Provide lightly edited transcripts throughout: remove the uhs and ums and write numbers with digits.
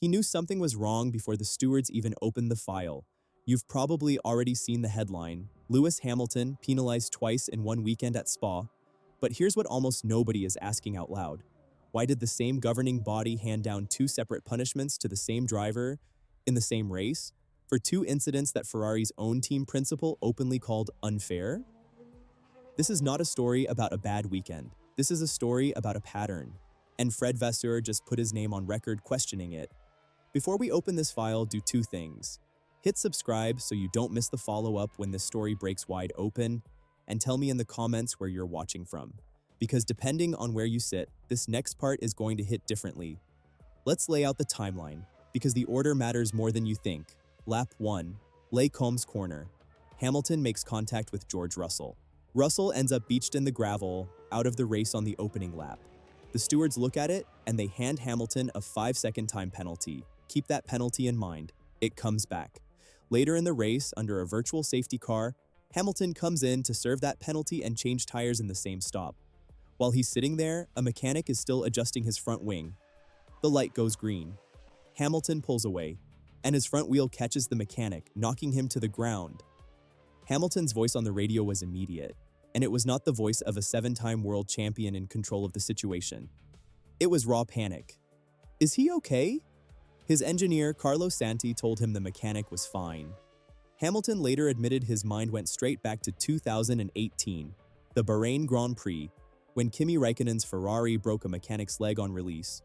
He knew something was wrong before the stewards even opened the file. You've probably already seen the headline: Lewis Hamilton penalized twice in one weekend at Spa. But here's what almost nobody is asking out loud. Why did the same governing body hand down two separate punishments to the same driver in the same race for two incidents that Ferrari's own team principal openly called unfair? This is not a story about a bad weekend. This is a story about a pattern. And Fred Vasseur just put his name on record questioning it. Before we open this file, do two things. Hit subscribe so you don't miss the follow-up when this story breaks wide open, and tell me in the comments where you're watching from. Because depending on where you sit, this next part is going to hit differently. Let's lay out the timeline, because the order matters more than you think. Lap 1, Les Combes corner. Hamilton makes contact with George Russell. Russell ends up beached in the gravel, out of the race on the opening lap. The stewards look at it, and they hand Hamilton a 5-second time penalty. Keep that penalty in mind. It comes back. Later in the race, under a virtual safety car, Hamilton comes in to serve that penalty and change tires in the same stop. While he's sitting there, a mechanic is still adjusting his front wing. The light goes green. Hamilton pulls away, and his front wheel catches the mechanic, knocking him to the ground. Hamilton's voice on the radio was immediate, and it was not the voice of a 7-time world champion in control of the situation. It was raw panic. Is he okay? His engineer, Carlos Santi, told him the mechanic was fine. Hamilton later admitted his mind went straight back to 2018, the Bahrain Grand Prix, when Kimi Räikkönen's Ferrari broke a mechanic's leg on release.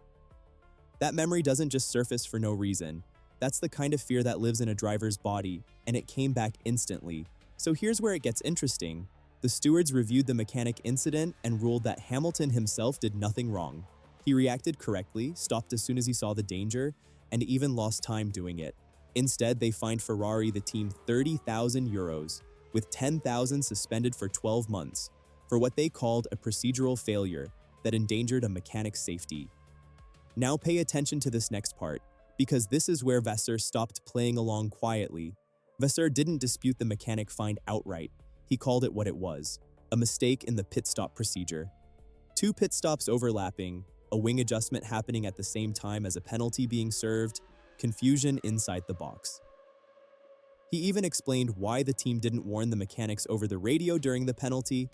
That memory doesn't just surface for no reason. That's the kind of fear that lives in a driver's body, and it came back instantly. So here's where it gets interesting. The stewards reviewed the mechanic incident and ruled that Hamilton himself did nothing wrong. He reacted correctly, stopped as soon as he saw the danger, and even lost time doing it. Instead, they fined Ferrari, the team, €30,000, with $10,000 suspended for 12 months, for what they called a procedural failure that endangered a mechanic's safety. Now pay attention to this next part, because this is where Vasseur stopped playing along quietly. Vasseur didn't dispute the mechanic fine outright. He called it what it was: a mistake in the pit stop procedure. Two pit stops overlapping, a wing adjustment happening at the same time as a penalty being served, confusion inside the box. He even explained why the team didn't warn the mechanics over the radio during the penalty,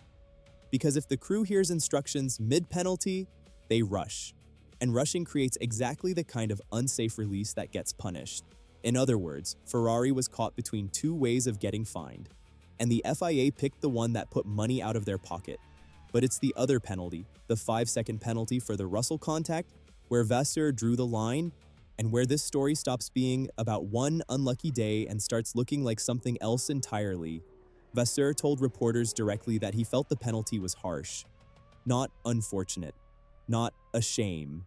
because if the crew hears instructions mid-penalty, they rush. And rushing creates exactly the kind of unsafe release that gets punished. In other words, Ferrari was caught between two ways of getting fined, and the FIA picked the one that put money out of their pocket. But it's the other penalty, the 5-second penalty for the Russell contact, where Vasseur drew the line, and where this story stops being about one unlucky day and starts looking like something else entirely. Vasseur told reporters directly that he felt the penalty was harsh. Not unfortunate. Not a shame.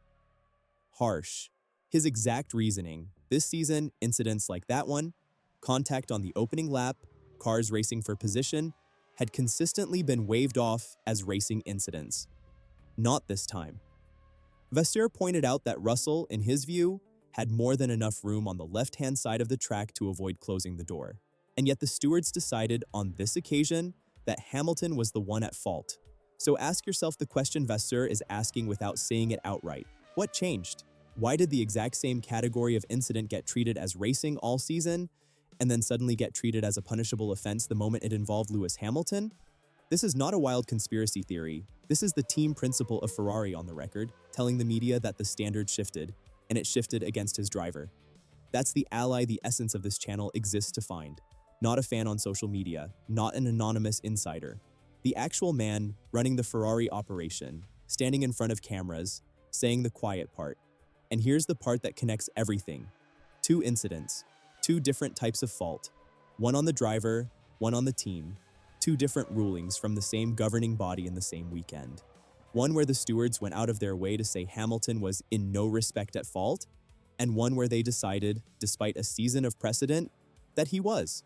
Harsh. His exact reasoning: this season, incidents like that one, contact on the opening lap, cars racing for position, had consistently been waved off as racing incidents. Not this time. Vasseur pointed out that Russell, in his view, had more than enough room on the left-hand side of the track to avoid closing the door. And yet the stewards decided on this occasion that Hamilton was the one at fault. So ask yourself the question Vasseur is asking without saying it outright. What changed? Why did the exact same category of incident get treated as racing all season, and then suddenly get treated as a punishable offense the moment it involved Lewis Hamilton? This is not a wild conspiracy theory. This is the team principal of Ferrari on the record, telling the media that the standard shifted, and it shifted against his driver. That's the ally the essence of this channel exists to find. Not a fan on social media, not an anonymous insider. The actual man running the Ferrari operation, standing in front of cameras, saying the quiet part. And here's the part that connects everything. Two incidents, two different types of fault. One on the driver, one on the team. Two different rulings from the same governing body in the same weekend. One where the stewards went out of their way to say Hamilton was in no respect at fault, and one where they decided, despite a season of precedent, that he was.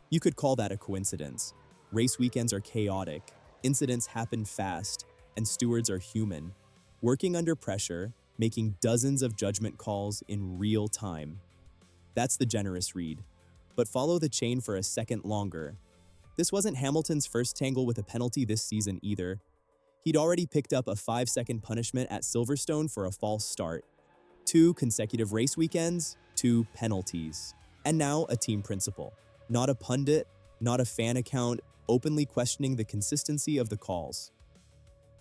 You could call that a coincidence. Race weekends are chaotic, incidents happen fast, and stewards are human, working under pressure, making dozens of judgment calls in real time. That's the generous read. But follow the chain for a second longer. This wasn't Hamilton's first tangle with a penalty this season either. He'd already picked up a 5-second punishment at Silverstone for a false start. 2 consecutive race weekends, 2 penalties. And now a team principal. Not a pundit, not a fan account, openly questioning the consistency of the calls.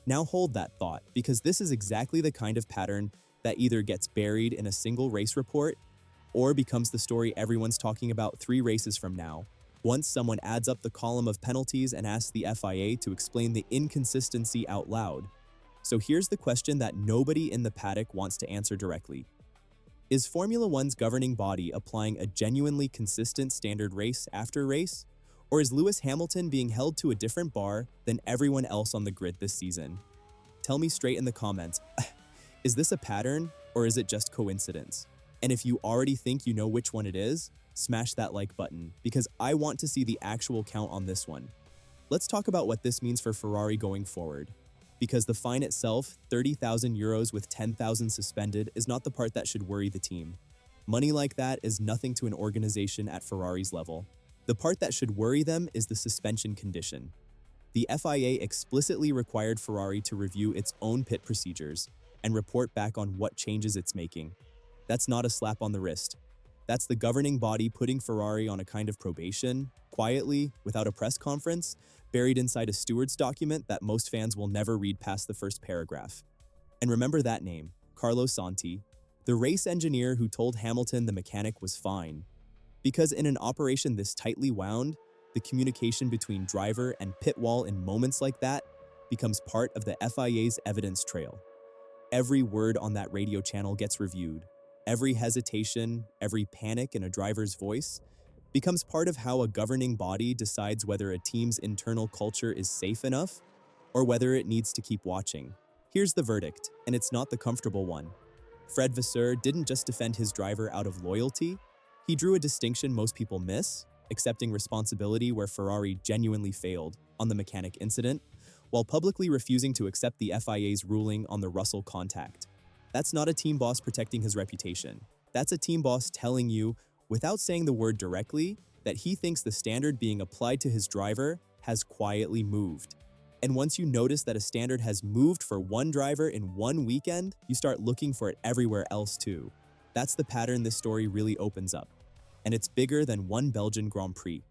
Now hold that thought, because this is exactly the kind of pattern that either gets buried in a single race report or becomes the story everyone's talking about 3 races from now, once someone adds up the column of penalties and asks the FIA to explain the inconsistency out loud. So here's the question that nobody in the paddock wants to answer directly. Is Formula One's governing body applying a genuinely consistent standard race after race? Or is Lewis Hamilton being held to a different bar than everyone else on the grid this season? Tell me straight in the comments, is this a pattern or is it just coincidence? And if you already think you know which one it is, smash that like button, because I want to see the actual count on this one. Let's talk about what this means for Ferrari going forward. Because the fine itself, 30,000 euros with 10,000 suspended, is not the part that should worry the team. Money like that is nothing to an organization at Ferrari's level. The part that should worry them is the suspension condition. The FIA explicitly required Ferrari to review its own pit procedures and report back on what changes it's making. That's not a slap on the wrist. That's the governing body putting Ferrari on a kind of probation, quietly, without a press conference, buried inside a steward's document that most fans will never read past the first paragraph. And remember that name, Carlo Santi, the race engineer who told Hamilton the mechanic was fine. Because in an operation this tightly wound, the communication between driver and pit wall in moments like that becomes part of the FIA's evidence trail. Every word on that radio channel gets reviewed. Every hesitation, every panic in a driver's voice becomes part of how a governing body decides whether a team's internal culture is safe enough or whether it needs to keep watching. Here's the verdict, and it's not the comfortable one. Fred Vasseur didn't just defend his driver out of loyalty, he drew a distinction most people miss, accepting responsibility where Ferrari genuinely failed on the mechanic incident, while publicly refusing to accept the FIA's ruling on the Russell contact. That's not a team boss protecting his reputation. That's a team boss telling you, without saying the word directly, that he thinks the standard being applied to his driver has quietly moved. And once you notice that a standard has moved for one driver in one weekend, you start looking for it everywhere else too. That's the pattern this story really opens up. And it's bigger than one Belgian Grand Prix.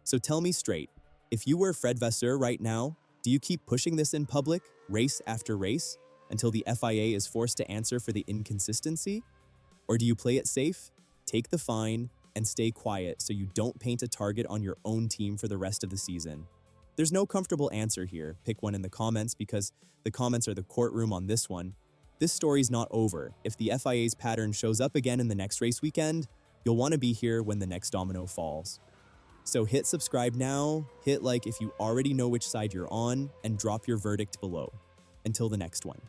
So tell me straight, if you were Fred Vasseur right now, do you keep pushing this in public, race after race, until the FIA is forced to answer for the inconsistency? Or do you play it safe, take the fine, and stay quiet so you don't paint a target on your own team for the rest of the season? There's no comfortable answer here. Pick one in the comments, because the comments are the courtroom on this one. This story's not over. If the FIA's pattern shows up again in the next race weekend, you'll want to be here when the next domino falls. So hit subscribe now, hit like if you already know which side you're on, and drop your verdict below. Until the next one.